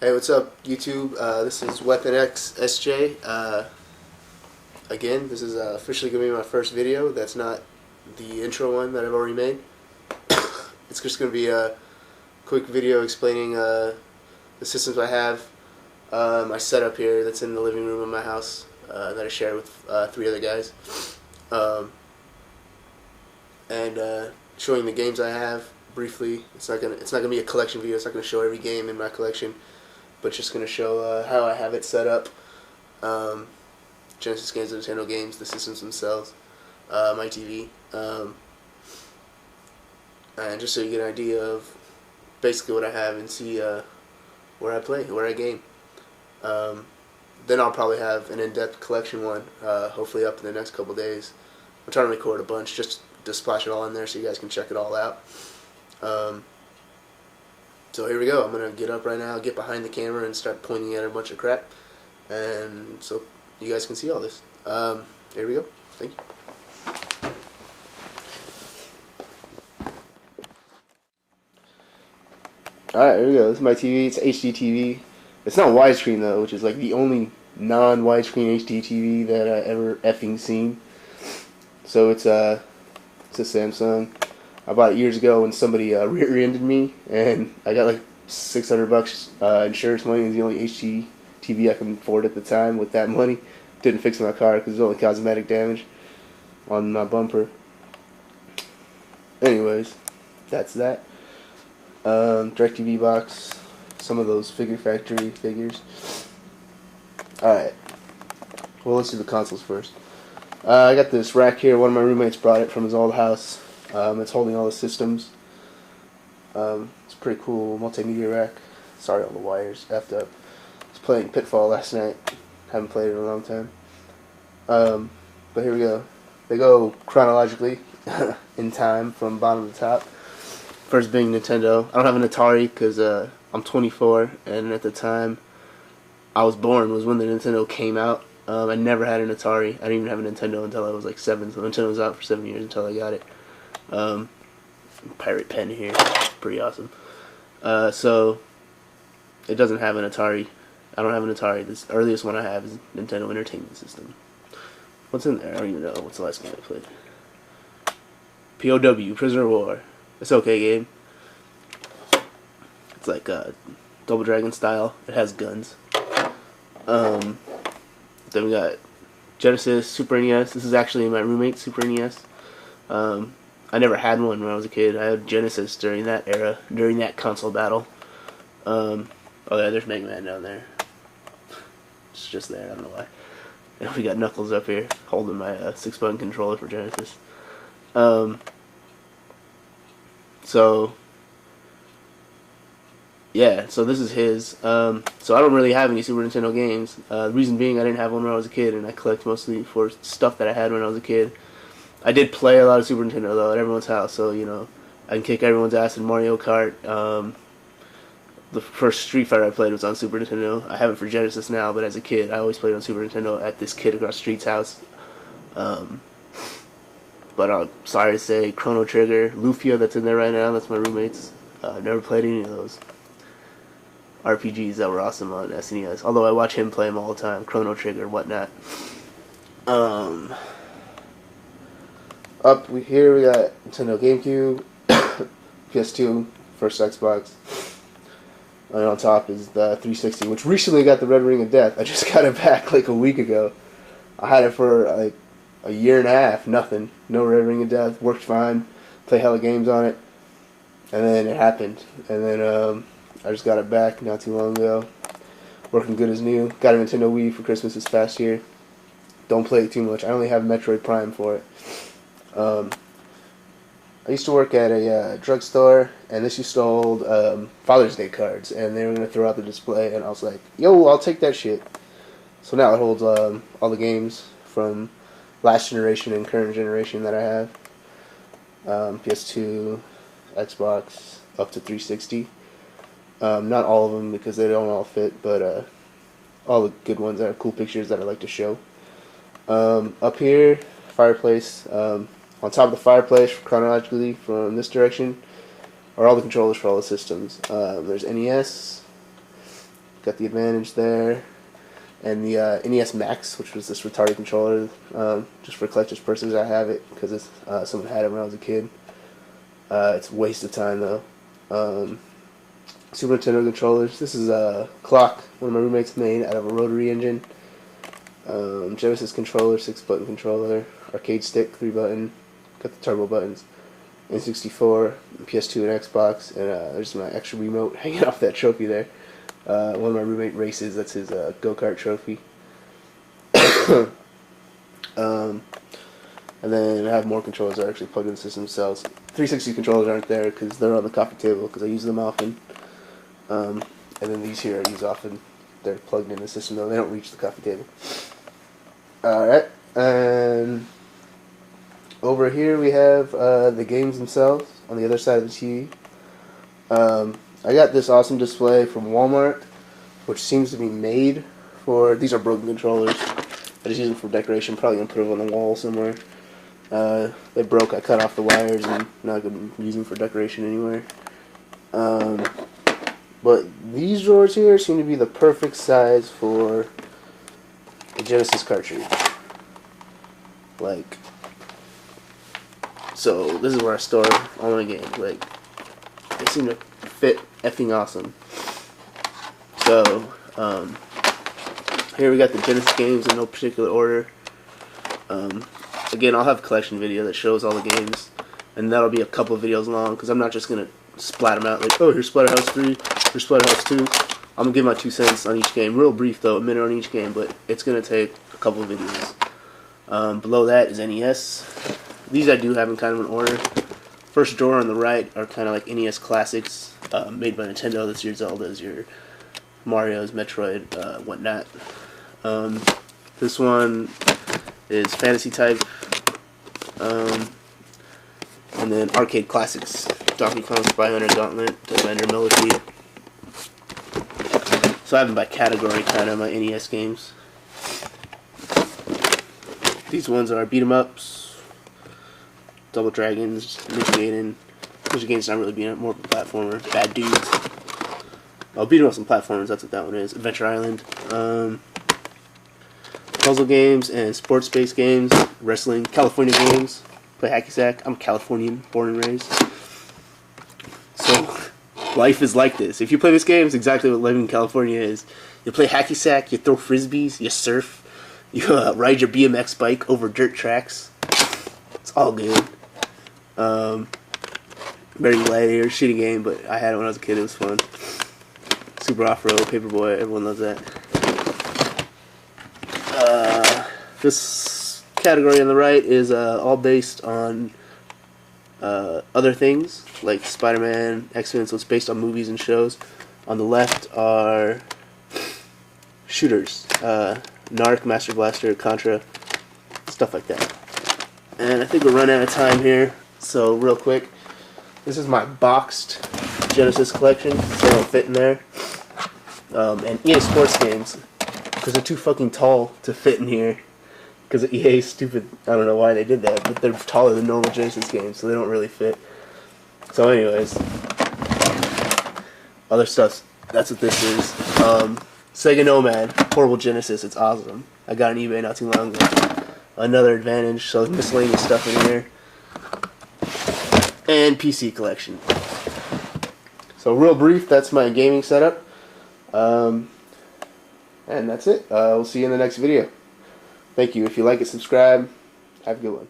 Hey, what's up, YouTube? This is Weapon X SJ. Again, this is officially going to be my first video. That's not the intro one that I've already made. It's just going to be a quick video explaining the systems I have, my setup here that's in the living room of my house that I share with three other guys, and showing the games I have briefly. It's not gonna be a collection video. It's not gonna show every game in my collection, but just going to show how I have it set up. Genesis games, Nintendo games, the systems themselves, my TV, and just so you get an idea of basically what I have and see where I play, where I game. Then I'll probably have an in-depth collection one, hopefully up in the next couple days. I'm trying to record a bunch just to splash it all in there so you guys can check it all out. So here we go. I'm going to get up right now, get behind the camera, and start pointing at a bunch of crap. And so you guys can see all this. Here we go. Thank you. Alright, here we go. This is my TV. It's HD TV. It's not widescreen, though, which is like the only non-widescreen HD TV that I ever effing seen. So it's a Samsung. I bought it years ago when somebody rear-ended me, and I got like $600 insurance money. It was the only HD TV I could afford at the time with that money. Didn't fix my car because it was only cosmetic damage on my bumper. Anyways, that's that. DirecTV box, some of those Figure Factory figures. Alright, well, let's do the consoles first. I got this rack here. One of my roommates brought it from his old house. It's holding all the systems. It's a pretty cool multimedia rack. Sorry, all the wires effed up. I was playing Pitfall last night. Haven't played it in a long time. But here we go. They go chronologically in time from bottom to top. First being Nintendo. I don't have an Atari because I'm 24, and at the time I was born was when the Nintendo came out. I never had an Atari. I didn't even have a Nintendo until I was like 7. So Nintendo was out for 7 years until I got it. Pirate pen here, pretty awesome. So it doesn't have an Atari. I don't have an Atari. This earliest one I have is Nintendo Entertainment System. What's in there? I don't even know. What's the last game I played? POW, Prisoner of War. It's okay game. It's like Double Dragon style. It has guns. Then we got Genesis, Super NES. This is actually my roommate's Super NES. I never had one when I was a kid. I had Genesis during that era, during that console battle. Oh yeah, there's Mega Man down there. It's just there, I don't know why. And we got Knuckles up here, holding my 6-button controller for Genesis. So, yeah, so this is his. So I don't really have any Super Nintendo games. The reason being I didn't have one when I was a kid, and I collect mostly for stuff that I had when I was a kid. I did play a lot of Super Nintendo, though, at everyone's house, so, you know, I can kick everyone's ass in Mario Kart. The first Street Fighter I played was on Super Nintendo. I have it for Genesis now, but as a kid, I always played on Super Nintendo at this kid across the street's house. But I'm sorry to say, Chrono Trigger, Lufia, that's in there right now, that's my roommate's. I've never played any of those RPGs that were awesome on SNES, although I watch him play them all the time, Chrono Trigger, whatnot. Up here we got Nintendo GameCube, PS2, first Xbox, and on top is the 360, which recently got the Red Ring of Death. I just got it back like a week ago. I had it for like a year and a half, nothing, no Red Ring of Death, worked fine, play hella games on it, and then it happened, and then I just got it back not too long ago, working good as new. Got a Nintendo Wii for Christmas this past year. Don't play it too much. I only have Metroid Prime for it. I used to work at a drugstore, and this used to hold Father's Day cards, and they were going to throw out the display, and I was like, yo, I'll take that shit. So now it holds all the games from last generation and current generation that I have. PS2, Xbox, up to 360. Not all of them because they don't all fit, but all the good ones that have cool pictures that I like to show. Up here, fireplace. On top of the fireplace, chronologically from this direction, are all the controllers for all the systems. There's NES, got the Advantage there, and the NES Max, which was this retarded controller, just for collector's purposes. I have it because it's someone had it when I was a kid. It's a waste of time though. Super Nintendo controllers. This is a Clock, one of my roommates made out of a rotary engine. Genesis controller, 6-button controller. Arcade stick, 3-button. Got the turbo buttons. N64, PS2, and Xbox. And there's my extra remote hanging off that trophy there. One of my roommate races. That's his go-kart trophy. And then I have more controllers that are actually plugged in the system themselves. 360 controllers aren't there because they're on the coffee table because I use them often. And then these here I use often. They're plugged in the system though. They don't reach the coffee table. Alright. And over here we have the games themselves on the other side of the TV. I got this awesome display from Walmart, which seems to be made for... These are broken controllers. I just use them for decoration. Probably going to put them on the wall somewhere. They broke. I cut off the wires and not going to use them for decoration anywhere. But these drawers here seem to be the perfect size for a Genesis cartridge. Like, so this is where I store all my games. Like, they seem to fit effing awesome. So, here we got the Genesis games in no particular order. Again, I'll have a collection video that shows all the games, and that'll be a couple of videos long, because I'm not just going to splat them out like, oh, here's Splatterhouse 3, here's Splatterhouse 2. I'm going to give my 2 cents on each game. Real brief, though, a minute on each game, but it's going to take a couple of videos. Below that is NES. These I do have in kind of an order. First drawer on the right are kind of like NES classics, made by Nintendo. That's your Zeldas, your Mario's, Metroid, whatnot. This one is fantasy type. And then arcade classics. Donkey Kong, Spy Hunter, Gauntlet, Defender, Millipede. So I have them by category, kind of, my NES games. These ones are beat 'em ups, Double Dragons, Ninja Gaiden. Ninja Gaiden's not really beat 'em up, more of a platformer. Bad Dudes. Oh, beat 'em ups and platformers, that's what that one is. Adventure Island. Puzzle games and sports-based games. Wrestling. California games. Play hacky sack. I'm Californian, born and raised. So, life is like this. If you play this game, it's exactly what living in California is. You play hacky sack, you throw frisbees, you surf, you ride your BMX bike over dirt tracks. It's all good. Very Gladiator, shitty game, but I had it when I was a kid. It was fun. Super Off-Road, Paperboy, everyone loves that. This category on the right is all based on other things, like Spider-Man, X-Men, so it's based on movies and shows. On the left are shooters, Narc, Master Blaster, Contra, stuff like that. And I think we're running out of time here, so real quick, this is my boxed Genesis collection, so it'll fit in there. And EA Sports games, because they're too fucking tall to fit in here. Because EA is stupid. I don't know why they did that, but they're taller than normal Genesis games, so they don't really fit. So anyways, other stuff, that's what this is. Sega Nomad, portable Genesis, it's awesome. I got on eBay not too long ago. Another Advantage, so miscellaneous stuff in here. And PC collection. So real brief, that's my gaming setup. And that's it. We'll see you in the next video. Thank you. If you like it, subscribe. Have a good one.